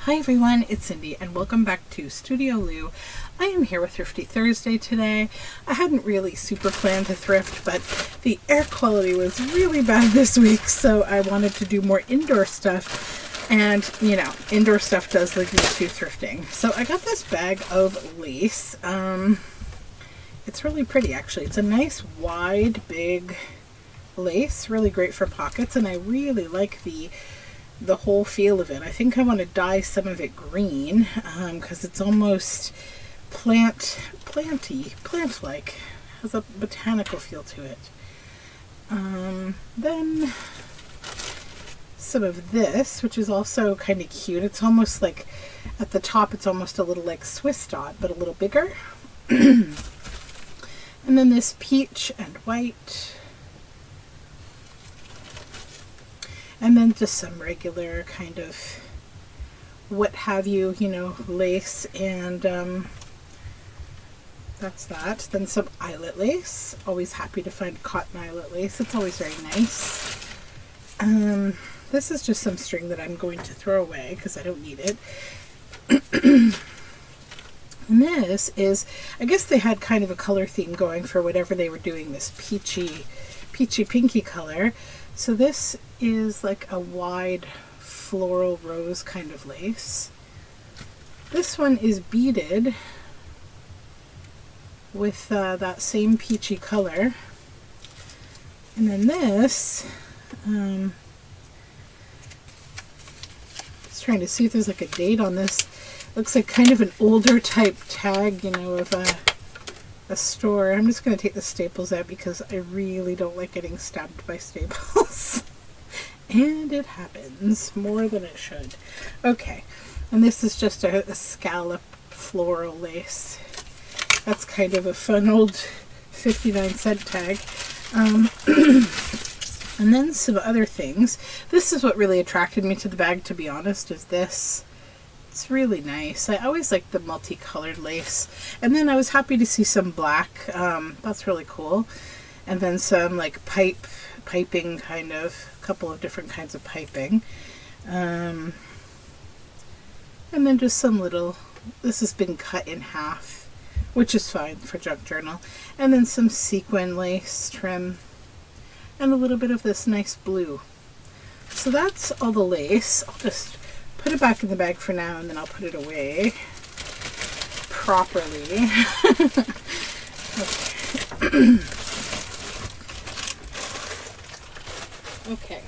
Hi everyone, it's Cindy and welcome back to Studioloo. I am here with Thrifty Thursday today. I hadn't really super planned to thrift, but the air quality was really bad this week, so I wanted to do more indoor stuff. And, you know, indoor stuff does lead me to thrifting. So I got this bag of lace. It's really pretty actually. It's a nice wide, big lace, really great for pockets, and I really like the whole feel of it. I think I want to dye some of it green because it's almost plant-like, has a botanical feel to it. Then some of this, which is also kind of cute. It's almost like at the top it's almost a little like Swiss dot, but a little bigger. And then this peach and white. And then just some regular kind of what have you, lace, and that's that. Then some eyelet lace. Always happy to find cotton eyelet lace. It's always very nice. This is just some string that I'm going to throw away because I don't need it. And this is, I guess they had kind of a color theme going for whatever they were doing, this peachy pinky color. So this is like a wide floral rose kind of lace. This one is beaded with that same peachy color. And then this, I was trying to see if there's like a date on this. Looks like kind of an older type tag, of a store. I'm just going to take the staples out because I really don't like getting stabbed by staples. And it happens more than it should. Okay, and this is just a scallop floral lace. That's kind of a fun old 59-cent tag. And then some other things. This is what really attracted me to the bag, to be honest, is this. It's really nice. I always like the multicolored lace. And then I was happy to see some black. That's really cool. And then some like piping kind of, a couple of different kinds of piping. And then just some little, this has been cut in half, which is fine for junk journal. And then some sequin lace trim and a little bit of this nice blue. So that's all the lace. I'll just put it back in the bag for now, and then I'll put it away properly. Okay.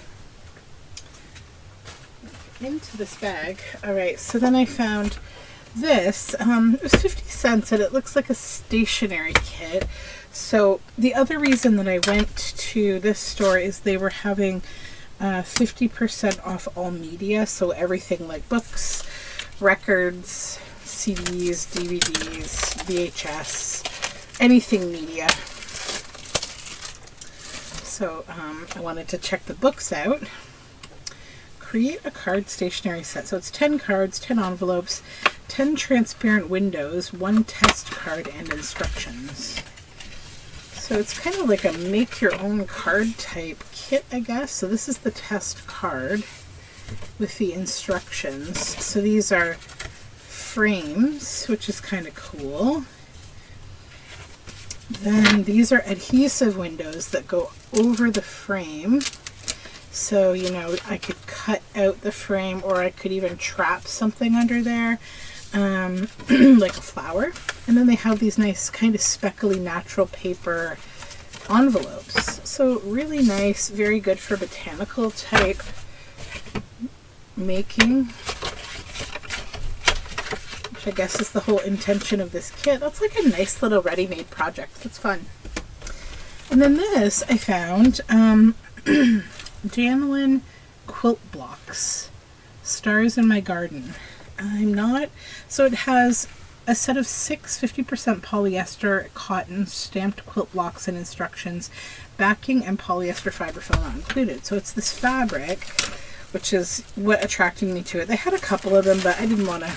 Into this bag. Alright, so then I found this. It was 50 cents, and it looks like a stationery kit. So the other reason that I went to this store is they were having 50% off all media, so everything like books, records, CDs, DVDs, VHS, anything media. So I wanted to check the books out. Create a card stationery set. So it's 10 cards, 10 envelopes, 10 transparent windows, 1 test card, and instructions. So it's kind of like a make your own card type kit, I guess. So this is the test card with the instructions. So these are frames, which is kind of cool. Then these are adhesive windows that go over the frame. So, I could cut out the frame, or I could even trap something under there, like a flower. And then they have these nice kind of speckly natural paper envelopes. So really nice, very good for botanical type making, which I guess is the whole intention of this kit. That's like a nice little ready-made project. That's fun. And then this I found, Janelin quilt blocks, stars in my garden. So it has a set of 6 50% polyester cotton stamped quilt blocks and instructions, backing and polyester fiber fill not included. So it's this fabric, which is what attracted me to it. They had a couple of them, but I didn't want to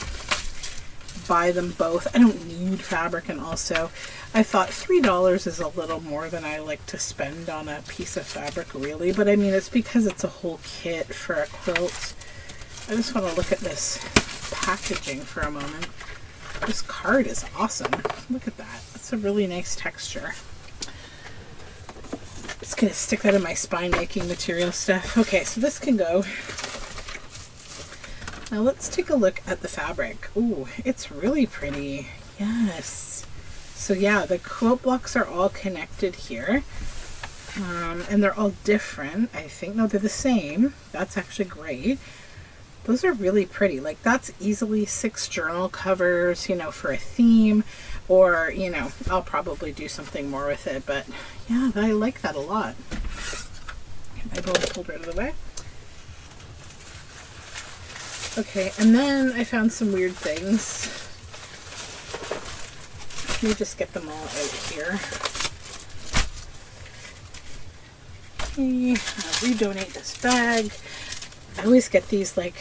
buy them both. I don't need fabric, and also I thought $3 is a little more than I like to spend on a piece of fabric, really. But I mean, it's because it's a whole kit for a quilt. I just want to look at this packaging for a moment. This card is awesome. Look at that. It's a really nice texture. Just gonna stick that in my spine making material stuff. Okay, so this can go. Now let's take a look at the fabric. Ooh, it's really pretty. Yes. So yeah, the quilt blocks are all connected here. And they're all different, I think. No, they're the same. That's actually great. Those are really pretty. Like, that's easily 6 journal covers, you know, for a theme. Or, you know, I'll probably do something more with it. But yeah, I like that a lot. Get my bone folder out of the way. Okay, and then I found some weird things. Let me just get them all out here. Okay, I'll redonate this bag. I always get these like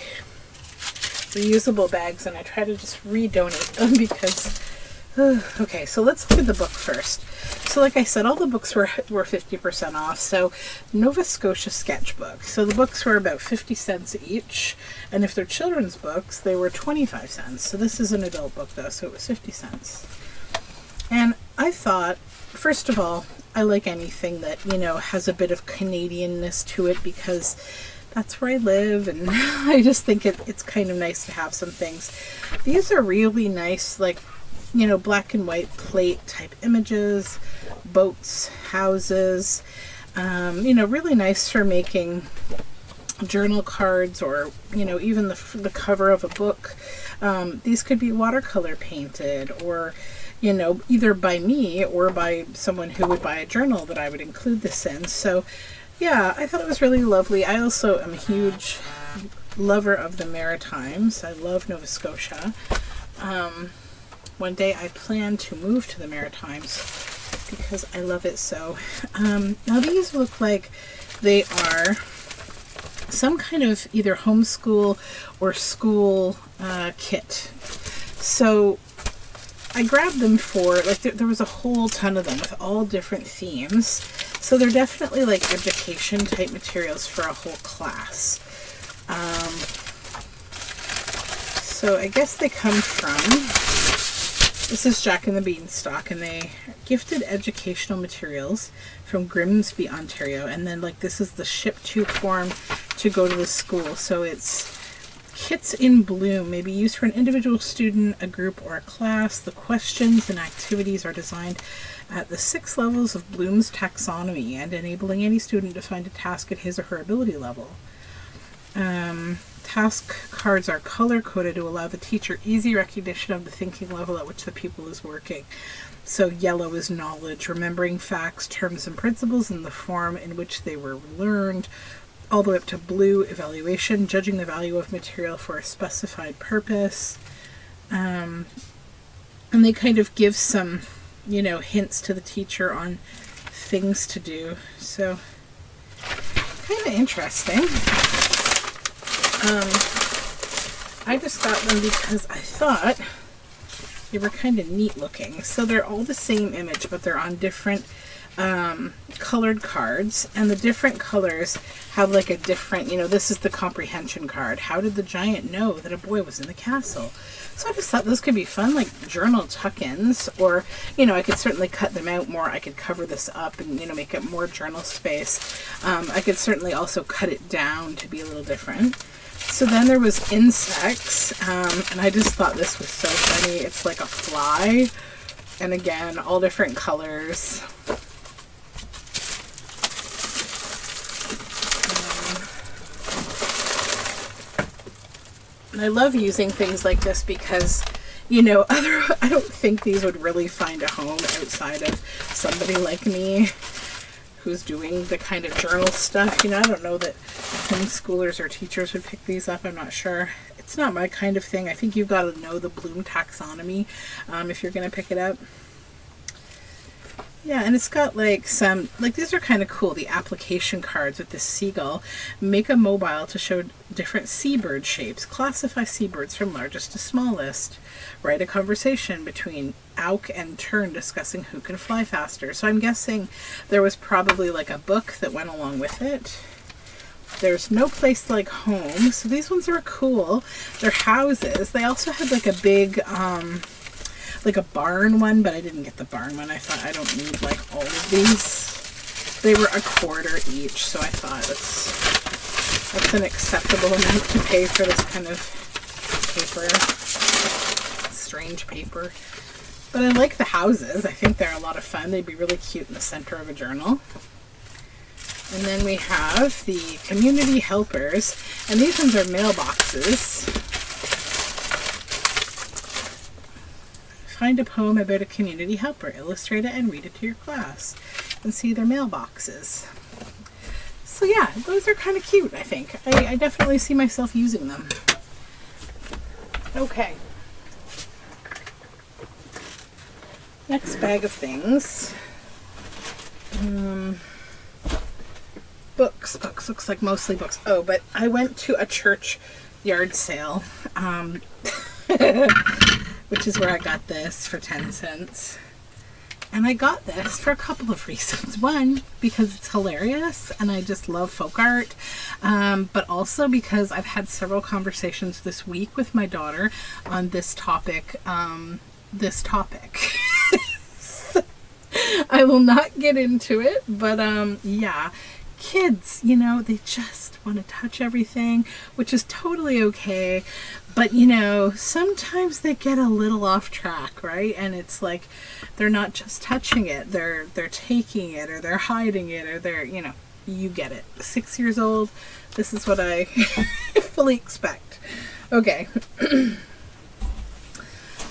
reusable bags and I try to just redonate them because okay, so let's look at the book first. So like I said, all the books were 50% off. So Nova Scotia sketchbook. So the books were about 50 cents each. And if they're children's books, they were 25 cents. So this is an adult book though, so it was 50 cents. And I thought, first of all, I like anything that, you know, has a bit of Canadianness to it because that's where I live, and I just think it's kind of nice to have some things. These are really nice, like, you know, black and white plate type images, boats, houses, you know, really nice for making journal cards or, you know, even the cover of a book. These could be watercolor painted or, you know, either by me or by someone who would buy a journal that I would include this in. So yeah, I thought it was really lovely. I also am a huge lover of the Maritimes. I love Nova Scotia. One day I plan to move to the Maritimes because I love it so. Now these look like they are some kind of either homeschool or school kit. So I grabbed them for, like, there was a whole ton of them with all different themes. So they're definitely like education type materials for a whole class. So I guess they come from, this is Jack and the Beanstalk, and they gifted educational materials from Grimsby, Ontario. And then like this is the ship to form to go to the school. So it's kits in bloom, may be used for an individual student, a group, or a class. The questions and activities are designed at the 6 levels of Bloom's taxonomy and enabling any student to find a task at his or her ability level. Task cards are color-coded to allow the teacher easy recognition of the thinking level at which the pupil is working. So yellow is knowledge, remembering facts, terms, and principles in the form in which they were learned, all the way up to blue, evaluation, judging the value of material for a specified purpose. And they kind of give some, you know, hints to the teacher on things to do. So kind of interesting. I just got them because I thought they were kind of neat looking. So they're all the same image, but they're on different colored cards, and the different colors have like a different, you know, this is the comprehension card. How did the giant know that a boy was in the castle? So I just thought those could be fun, like journal tuck-ins, or, you know, I could certainly cut them out more. I could cover this up and, you know, make it more journal space. I could certainly also cut it down to be a little different. So then there was insects, and I just thought this was so funny. It's like a fly, and again, all different colors. I love using things like this because, you know, I don't think these would really find a home outside of somebody like me who's doing the kind of journal stuff. You know, I don't know that homeschoolers or teachers would pick these up. I'm not sure. It's not my kind of thing. I think you've got to know the Bloom taxonomy if you're going to pick it up. Yeah, and it's got like some, like these are kind of cool, the application cards with this seagull. Make a mobile to show different seabird shapes. Classify seabirds from largest to smallest. Write a conversation between auk and tern discussing who can fly faster. So I'm guessing there was probably like a book that went along with it. There's No Place Like Home. So these ones are cool. They're houses. They also had like a big, like a barn one, but I didn't get the barn one. I thought I don't need like all of these. They were $1/4 each, so I thought that's an acceptable amount to pay for this kind of paper. Strange paper. But I like the houses. I think they're a lot of fun. They'd be really cute in the center of a journal. And then we have the Community Helpers, and these ones are mailboxes. Find a poem about a community helper, illustrate it, and read it to your class. And see their mailboxes. So yeah, those are kind of cute, I think. I definitely see myself using them. Okay. Next bag of things. Books. Looks like mostly books. Oh, but I went to a church yard sale, which is where I got this for 10 cents. And I got this for a couple of reasons. One, because it's hilarious and I just love folk art. But also because I've had several conversations this week with my daughter on this topic. So, I will not get into it, but yeah. Kids, you know, they just want to touch everything, which is totally okay. But, you know, sometimes they get a little off track, right? And it's like they're not just touching it, they're taking it, or they're hiding it, or they're, you know, you get it. 6 years old, this is what I fully expect. Okay.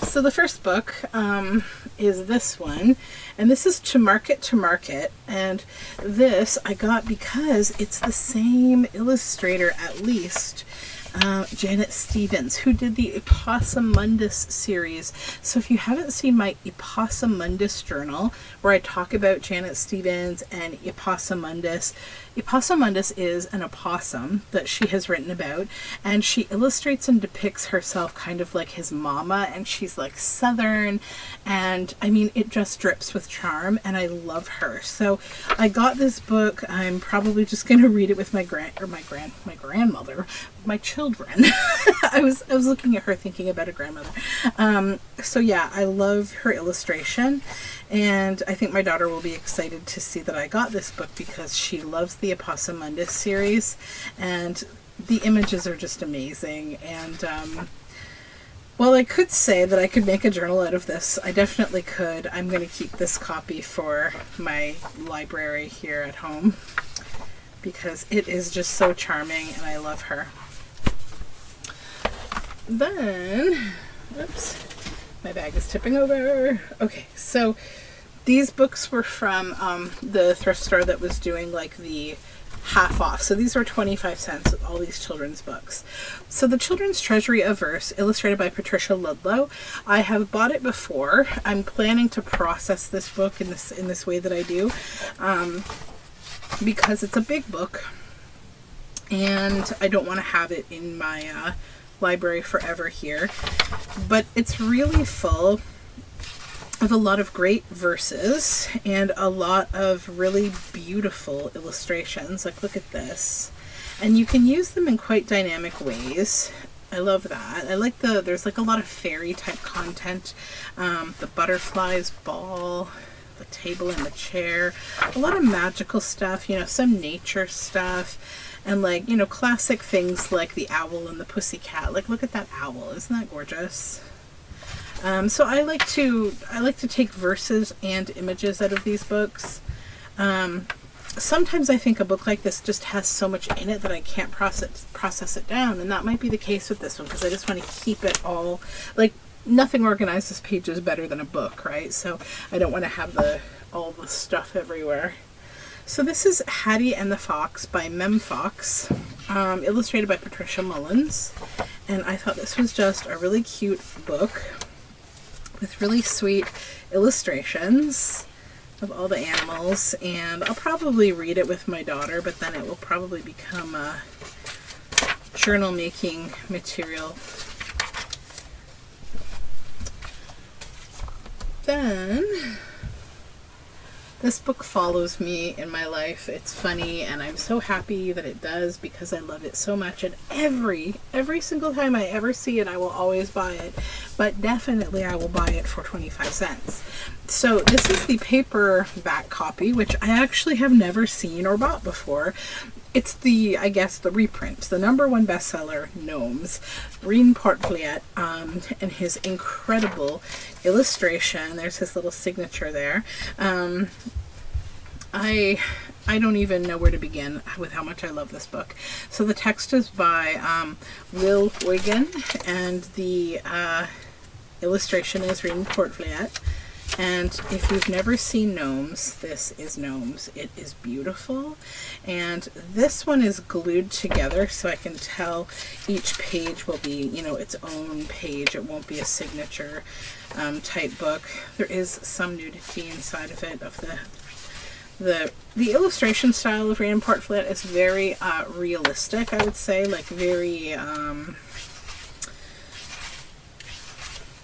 So the first book is this one, and this is To Market, and this I got because it's the same illustrator, at least, Janet Stevens, who did the Opossumundus series. So if you haven't seen my Opossumundus journal, where I talk about Janet Stevens and Opossumundus, Opossumundus is an opossum that she has written about, and she illustrates and depicts herself kind of like his mama, and she's like Southern, and I mean, it just drips with charm, and I love her. So I got this book. I'm probably just going to read it with my grandmother, my children. I was looking at her thinking about a grandmother. So yeah, I love her illustration, and I think my daughter will be excited to see that I got this book because she loves the Opossumundus series, and the images are just amazing. And well, I could say that I could make a journal out of this. I definitely could. I'm going to keep this copy for my library here at home because it is just so charming and I love her. Then, oops, my bag is tipping over. Okay, so these books were from the thrift store that was doing like the half off. So these were 25 cents, all these children's books. So The Children's Treasury of Verse, illustrated by Patricia Ludlow. I have bought it before. I'm planning to process this book in this way that I do, because it's a big book and I don't want to have it in my library forever here. But it's really full of a lot of great verses and a lot of really beautiful illustrations. Like, look at this. And you can use them in quite dynamic ways. I love that. I like there's like a lot of fairy type content. The butterflies ball, the table and the chair, a lot of magical stuff, you know, some nature stuff, and like, you know, classic things like the owl and the pussycat. Like, look at that owl. Isn't that gorgeous? So I like to take verses and images out of these books. Sometimes I think a book like this just has so much in it that I can't process it down, and that might be the case with this one because I just want to keep it all, like, nothing organizes pages better than a book, right? So I don't want to have all the stuff everywhere. So this is Hattie and the Fox by Mem Fox, illustrated by Patricia Mullins, and I thought this was just a really cute book with really sweet illustrations of all the animals, and I'll probably read it with my daughter, but then it will probably become a journal making material. Then This book follows me in my life. It's funny, and I'm so happy that it does because I love it so much. And every single time I ever see it, I will always buy it. But definitely I will buy it for 25 cents. So this is the paperback copy, which I actually have never seen or bought before. It's the, I guess, the reprint, the #1 bestseller, Gnomes, Reen Portfliet, and his incredible illustration. There's his little signature there. I don't even know where to begin with how much I love this book. So the text is by Will Wigan, and the illustration is Reen Portfliet. And if you've never seen Gnomes, this is Gnomes. It is beautiful. And this one is glued together, so I can tell each page will be, you know, its own page. It won't be a signature type book. There is some nudity inside of it. Of the illustration style of Reen Portfliet is very realistic, I would say, like very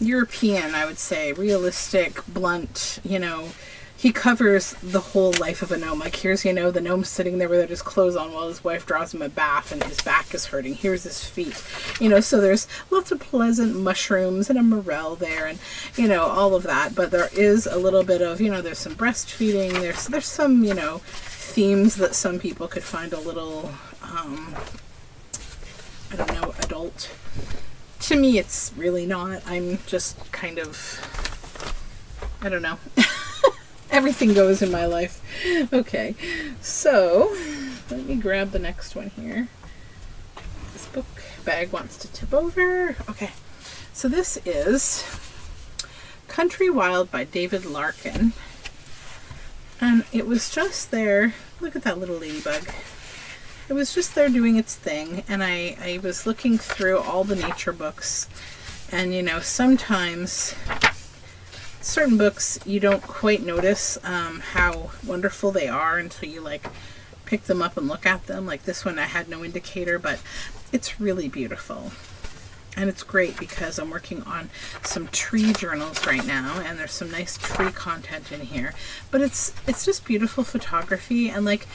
European, I would say, realistic, blunt, you know. He covers the whole life of a gnome. Like, here's, you know, the gnome sitting there with his clothes on while his wife draws him a bath and his back is hurting. Here's his feet. You know, so there's lots of pleasant mushrooms and a morel there and, you know, all of that. But there is a little bit of, you know, there's some breastfeeding. There's some, you know, themes that some people could find a little, I don't know, adult. To me, it's really not. I'm just kind of, I don't know. Everything goes in my life. Okay, so let me grab the next one here. This book bag wants to tip over. Okay, so this is Country Wild by David Larkin. And it was just there. Look at that little ladybug. It was just there doing its thing, and I was looking through all the nature books, and you know, sometimes certain books you don't quite notice how wonderful they are until you like pick them up and look at them. Like this one, I had no indicator, but it's really beautiful. And it's great because I'm working on some tree journals right now, and there's some nice tree content in here. But it's just beautiful photography, and like,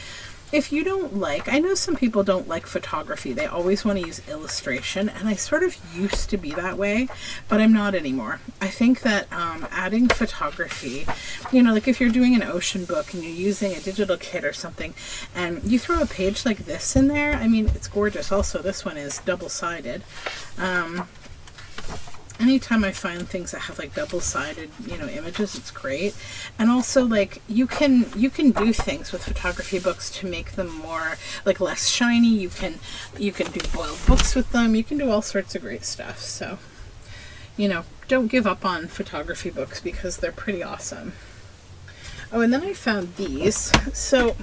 if you don't like, I know some people don't like photography. They always want to use illustration, and I sort of used to be that way, but I'm not anymore. I think that adding photography, you know, like if you're doing an ocean book and you're using a digital kit or something, and you throw a page like this in there, I mean, it's gorgeous. Also, this one is double-sided. Anytime I find things that have like double-sided, you know, images, it's great. And also, like, you can do things with photography books to make them more like less shiny. You can do boiled books with them. You can do all sorts of great stuff. So, you know, don't give up on photography books because they're pretty awesome. Oh, and then I found these. So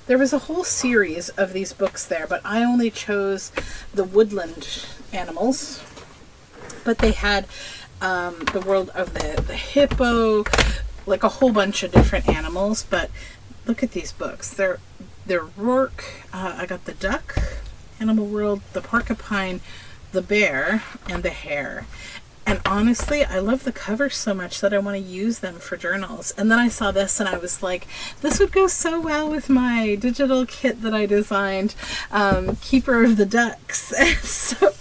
there was a whole series of these books there, but I only chose the woodland animals. But they had the world of the hippo, like a whole bunch of different animals. But look at these books. They're Rourke. I got the duck, Animal World, the porcupine, the bear, and the hare. And honestly, I love the covers so much that I want to use them for journals. And then I saw this and I was like, this would go so well with my digital kit that I designed, Keeper of the Ducks. So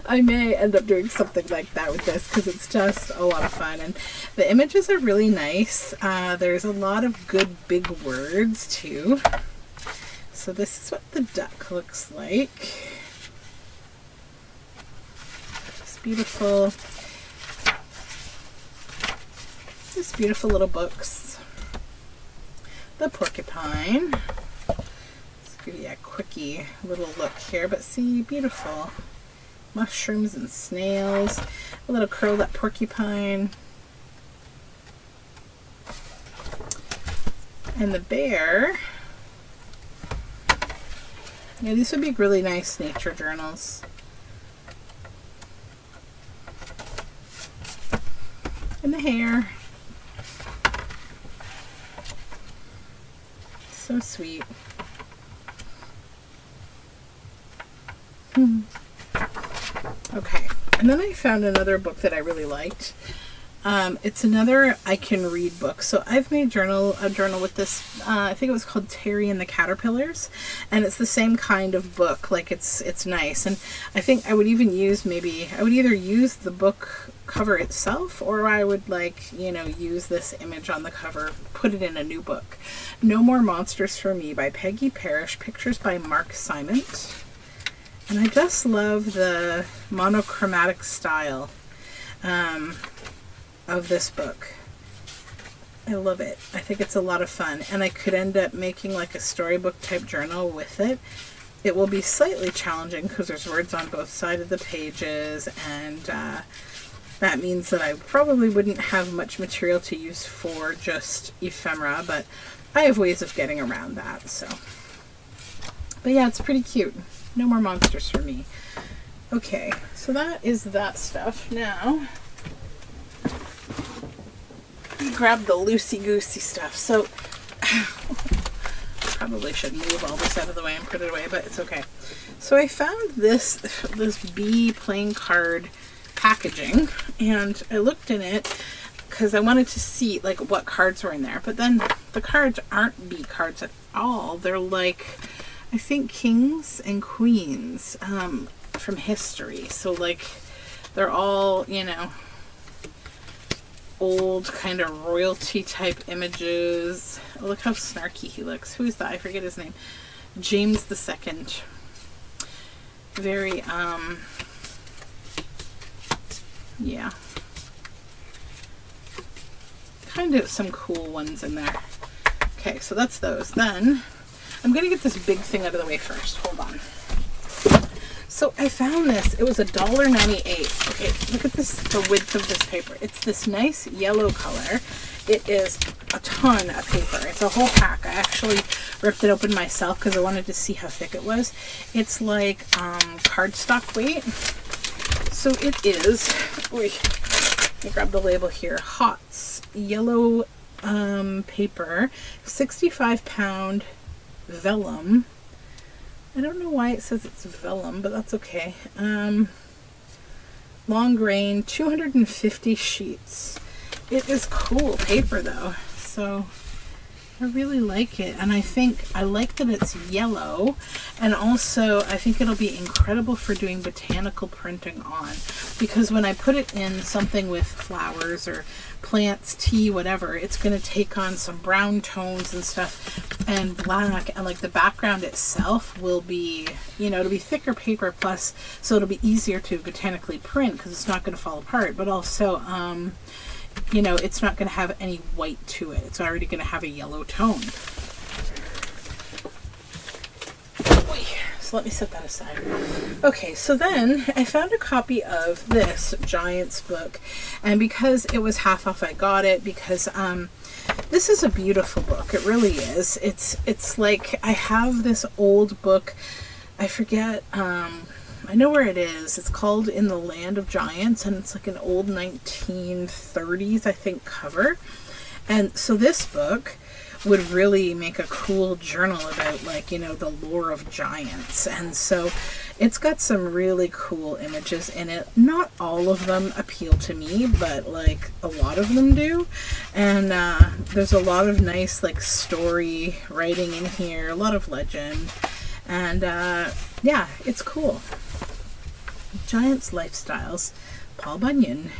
I may end up doing something like that with this because it's just a lot of fun. And the images are really nice. There's a lot of good big words too. So this is what the duck looks like. It's beautiful. These beautiful little books. The porcupine. Let's give you a quickie little look here, but see, beautiful. Mushrooms and snails. A little curled up porcupine. And the bear. Yeah, these would be really nice nature journals. And the hare. So sweet. Okay, and then I found another book that I really liked. It's another I can read book. So I've made a journal with this, I think it was called Terry and the Caterpillars, and it's the same kind of book. Like it's nice. And I think I would even use, I would either use the book cover itself, or I would use this image on the cover, put it in a new book. No More Monsters for Me by Peggy Parrish, pictures by Mark Simont. And I just love the monochromatic style of this book. I love it. I think it's a lot of fun, and I could end up making like a storybook type journal with it. It will be slightly challenging because there's words on both sides of the pages, and that means that I probably wouldn't have much material to use for just ephemera, but I have ways of getting around that. So, but yeah, it's pretty cute. No More Monsters for Me. Okay, so that is that stuff. Now grab the loosey-goosey stuff. So probably should move all this out of the way and put it away, but it's okay. So I found this bee playing card packaging, and I looked in it because I wanted to see like what cards were in there, but then the cards aren't bee cards at all. They're like, I think, kings and queens from history. So like they're all, old kind of royalty type images. Oh, look how snarky he looks. Who is that? I forget his name. James II. Very yeah, kind of some cool ones in there. Okay, so that's those. Then I'm gonna get this big thing out of the way first. Hold on. So I found this. It was $1.98. Okay, look at this, the width of this paper. It's this nice yellow color. It is a ton of paper. It's a whole pack. I actually ripped it open myself because I wanted to see how thick it was. It's like cardstock weight. So it is, let me grab the label here, Hots yellow paper, 65-pound vellum. I don't know why it says it's vellum, but that's okay. Long grain, 250 sheets. It is cool paper though, so I really like it, and I like that it's yellow, and also I think it'll be incredible for doing botanical printing on, because when I put it in something with flowers or plants, tea, whatever, it's going to take on some brown tones and stuff, and black, and like the background itself will be, it'll be thicker paper, plus so it'll be easier to botanically print because it's not going to fall apart, but also it's not going to have any white to it. It's already going to have a yellow tone. So let me set that aside. Okay, so then I found a copy of this Giants book, and because it was half off, I got it because this is a beautiful book. It really is. It's like, I have this old book. I forget. I know where it is. It's called In the Land of Giants, and it's like an old 1930s, I think, cover. And so this book would really make a cool journal about, like, the lore of giants. And so it's got some really cool images in it. Not all of them appeal to me, but like a lot of them do. And there's a lot of nice like story writing in here, a lot of legend. And yeah, it's cool. Giants Lifestyles, Paul Bunyan.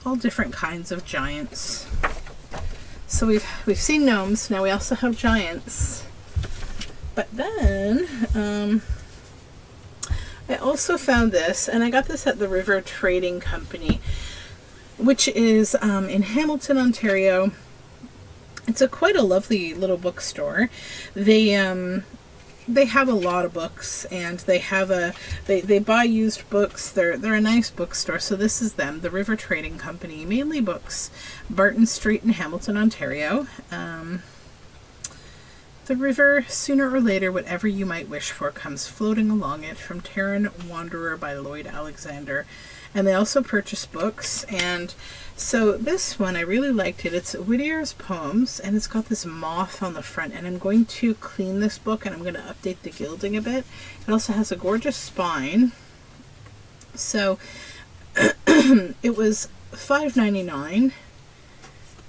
All different kinds of giants. So we've seen gnomes, now we also have giants. But then I also found this, and I got this at the River Trading Company, which is in Hamilton, Ontario. It's quite a lovely little bookstore. They have a lot of books, and they buy used books. They're a nice bookstore. So this is them, the River Trading Company, mainly books. Barton Street in Hamilton, Ontario. The river, sooner or later, whatever you might wish for, comes floating along it, from Terran Wanderer by Lloyd Alexander. And they also purchase books, and so this one, I really liked it. It's Whittier's Poems, and it's got this moth on the front, and I'm going to clean this book, and I'm going to update the gilding a bit. It also has a gorgeous spine. So it was $5.99,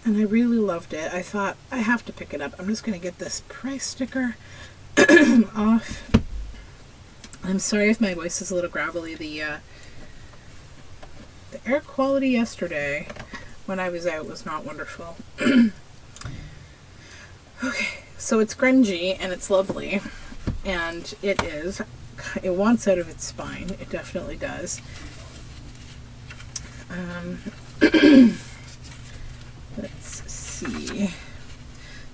and I really loved it. I thought I have to pick it up. I'm just going to get this price sticker off. I'm sorry if my voice is a little gravelly. The air quality yesterday when I was out was not wonderful. Okay, so it's grungy and it's lovely, and it wants out of its spine. It definitely does. Let's see.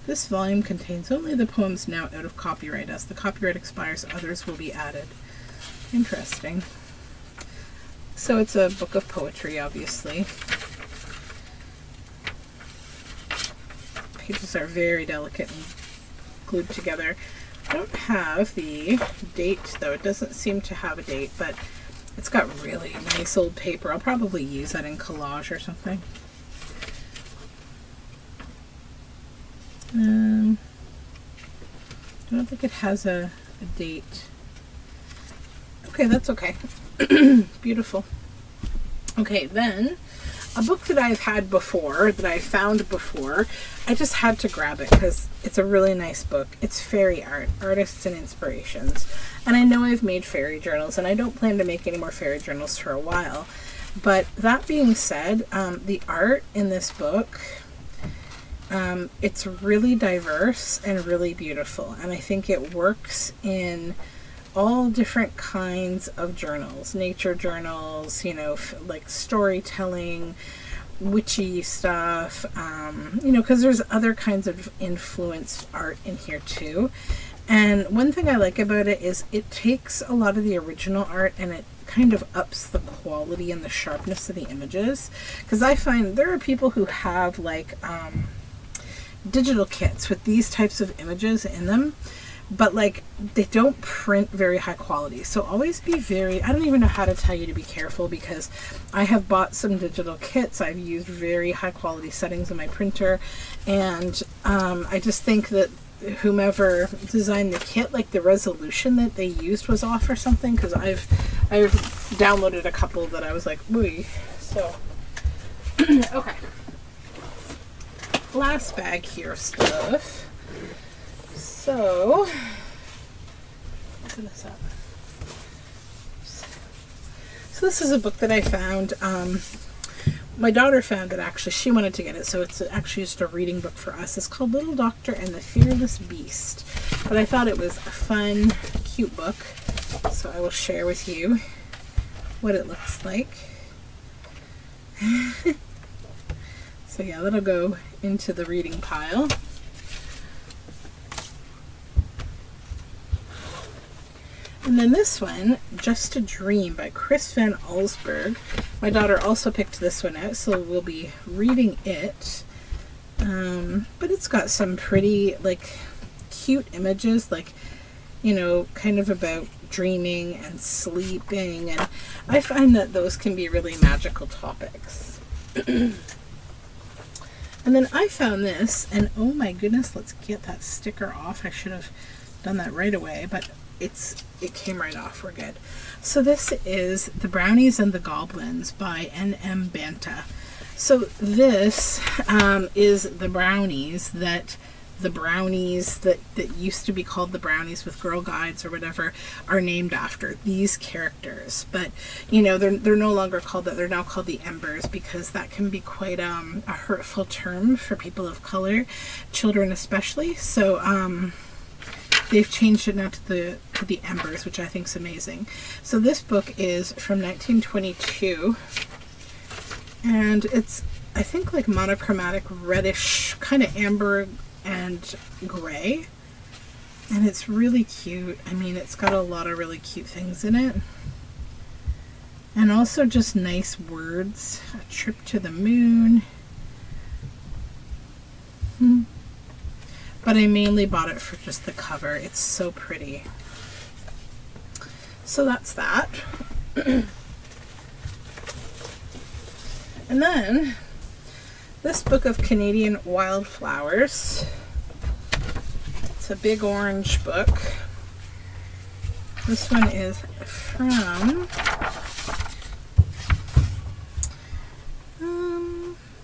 This volume contains only the poems now out of copyright. As the copyright expires, others will be added. Interesting. So it's a book of poetry, obviously. Pages are very delicate and glued together. I don't have the date, though. It doesn't seem to have a date, but it's got really nice old paper. I'll probably use that in collage or something. I don't think it has a date. Okay, that's okay. Beautiful. Okay, then a book that I've had before, that I found before, I just had to grab it because it's a really nice book. It's Fairy Art, Artists and Inspirations. And I know I've made fairy journals, and I don't plan to make any more fairy journals for a while. But that being said, the art in this book, it's really diverse and really beautiful. And I think it works in all different kinds of journals, nature journals, you know, like storytelling, witchy stuff, you know, because there's other kinds of influenced art in here too. And one thing I like about it is it takes a lot of the original art and it kind of ups the quality and the sharpness of the images. Because I find there are people who have like digital kits with these types of images in them, but like they don't print very high quality. So always be very, I don't even know how to tell you to be careful, because I have bought some digital kits. I've used very high quality settings in my printer, and I just think that whomever designed the kit, like the resolution that they used was off or something, because I've downloaded a couple that I was like, ooh. So okay, last bag here of stuff. So, open this up. So this is a book that I found. My daughter found it, actually. She wanted to get it, so it's actually just a reading book for us. It's called Little Doctor and the Fearless Beast. But I thought it was a fun, cute book, so I will share with you what it looks like. So yeah, that'll go into the reading pile. And then this one, Just a Dream by Chris Van Allsburg. My daughter also picked this one out, so we'll be reading it. But it's got some pretty, like, cute images, like, you know, kind of about dreaming and sleeping. And I find that those can be really magical topics. And then I found this, and oh my goodness, let's get that sticker off. I should have done that right away, but it came right off. We're good. So this is The Brownies and the Goblins by N.M. Banta. So this is the brownies that used to be called the brownies with Girl Guides or whatever are named after these characters. But you know, they're no longer called that. They're now called the Embers, because that can be quite a hurtful term for people of color, children especially. So they've changed it now to the Embers, which I think is amazing. So this book is from 1922, and it's, I think, like monochromatic reddish, kind of amber and gray, and it's really cute. I mean, it's got a lot of really cute things in it, and also just nice words. A trip to the moon. But I mainly bought it for just the cover. It's so pretty. So that's that. And then this book of Canadian wildflowers. It's a big orange book. This one is from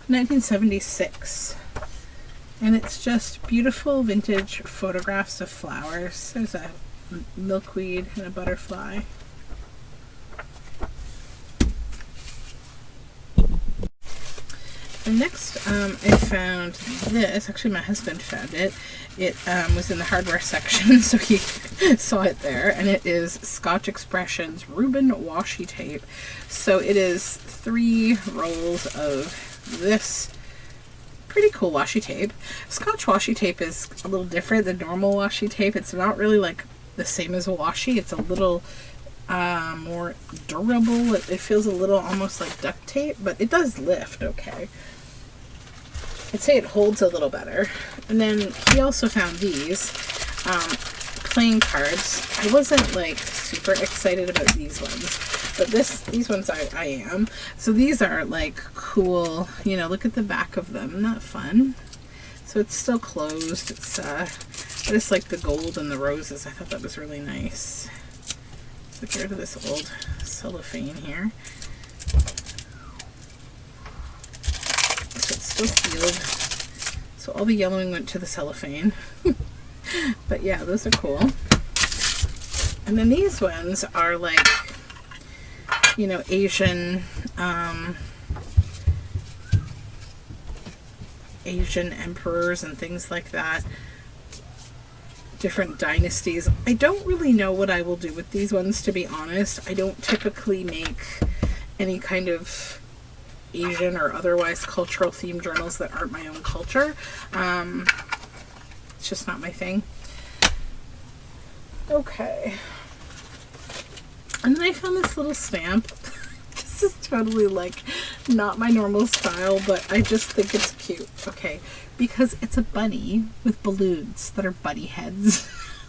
1976. And it's just beautiful vintage photographs of flowers. There's a milkweed and a butterfly. And next, I found this. Actually, my husband found it. It was in the hardware section, so he saw it there. And it is Scotch Expressions Reuben washi tape. So it is 3 rolls of this pretty cool washi tape. Scotch washi tape is a little different than normal washi tape. It's not really like the same as a washi. It's a little more durable. It feels a little almost like duct tape, but it does lift okay. I'd say it holds a little better. And then he also found these playing cards. I wasn't like super excited about these ones, but these ones I am. So these are like cool, you know, look at the back of them. Isn't that fun? So it's still closed. It's I just like the gold and the roses. I thought that was really nice. Let's get rid of this old cellophane here. So it's still sealed. So all the yellowing went to the cellophane. But yeah, those are cool. And then these ones are like, you know, Asian emperors and things like that. Different dynasties. I don't really know what I will do with these ones, to be honest. I don't typically make any kind of Asian or otherwise cultural themed journals that aren't my own culture. It's just not my thing. Okay. And then I found this little stamp. This is totally like not my normal style, but I just think it's cute. Okay. Because it's a bunny with balloons that are bunny heads.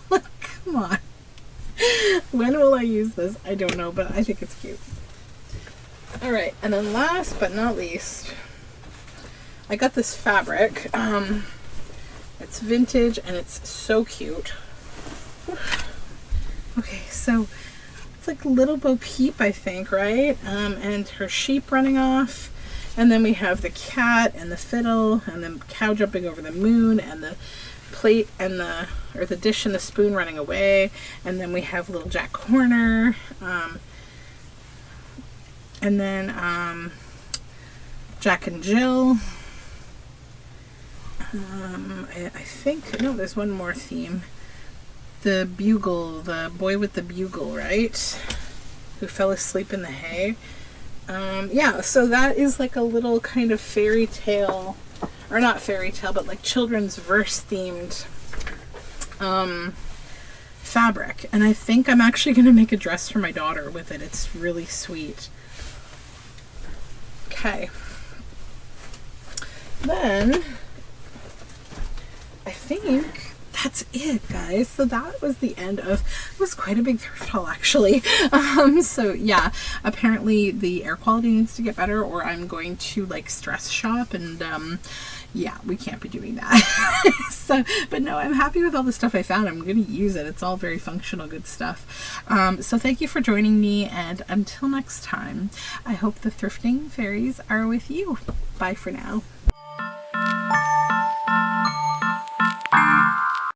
Like, come on. When will I use this? I don't know, but I think it's cute. Alright, and then last but not least, I got this fabric. It's vintage and it's so cute. Okay, so it's like Little Bo Peep, I think, right? And her sheep running off. And then we have the cat and the fiddle and the cow jumping over the moon and the plate and the dish and the spoon running away. And then we have little Jack Horner. And then Jack and Jill. I think, no, there's one more theme. The bugle, the boy with the bugle, right? Who fell asleep in the hay. Yeah, so that is like a little kind of fairy tale, or not fairy tale, but like children's verse themed fabric. And I think I'm actually going to make a dress for my daughter with it. It's really sweet. Okay. Then I think that's it, guys. So that was the end of, it was quite a big thrift haul actually. So yeah, apparently the air quality needs to get better, or I'm going to like stress shop, and yeah, we can't be doing that. So, but no, I'm happy with all the stuff I found. I'm going to use it. It's all very functional, good stuff. So thank you for joining me, and until next time, I hope the thrifting fairies are with you. Bye for now.